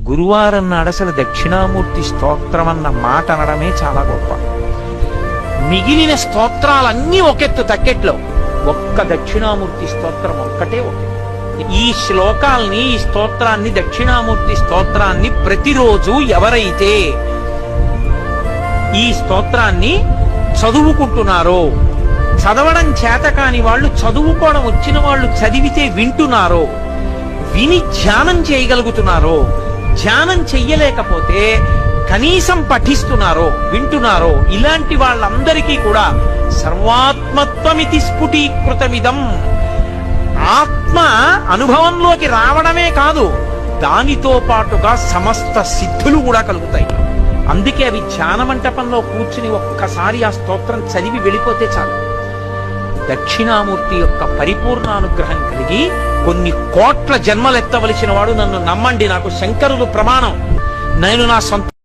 గురువారం నాడు అసలు దక్షిణామూర్తి స్తోత్రం అన్న మాట అనడమే చాలా గొప్ప. మిగిలిన స్తోత్రాలన్నీ ఒకెత్తు తక్కెట్లో, ఒక్క దక్షిణామూర్తి స్తోత్రం ఒక్కటే ఒకే. ఈ శ్లోకాల్ని, ఈ స్తోత్రాన్ని, దక్షిణామూర్తి స్తోత్రాన్ని ప్రతిరోజు ఎవరైతే ఈ స్తోత్రాన్ని చదువుకుంటున్నారో, చదవడం చేత కాని వాళ్ళు, చదువుకోవడం వచ్చిన వాళ్ళు చదివితే వింటున్నారో, విని ధ్యానం చేయగలుగుతున్నారో, ధ్యానం చెయ్యలేకపోతే కనీసం పఠిస్తున్నారో, వింటున్నారో, ఇలాంటి వాళ్ళందరికీ కూడా సర్వాత్మత్వమితి స్ఫుటీకృతమిదం, ఆత్మ అనుభవంలోకి రావడమే కాదు, దానితో పాటుగా సమస్త సిద్ధులు కూడా కలుగుతాయి. అందుకే అవి ధ్యాన మంటపంలో కూర్చుని ఒక్కసారి ఆ స్తోత్రం చదివి వెళ్ళిపోతే చాలు. దక్షిణామూర్తి యొక్క పరిపూర్ణానుగ్రహం కలిగి కొన్ని కోట్ల జన్మలెత్తవలసిన వాడు, నన్ను నమ్మండి, నాకు శంకరులు ప్రమాణం, నేను నా సొంత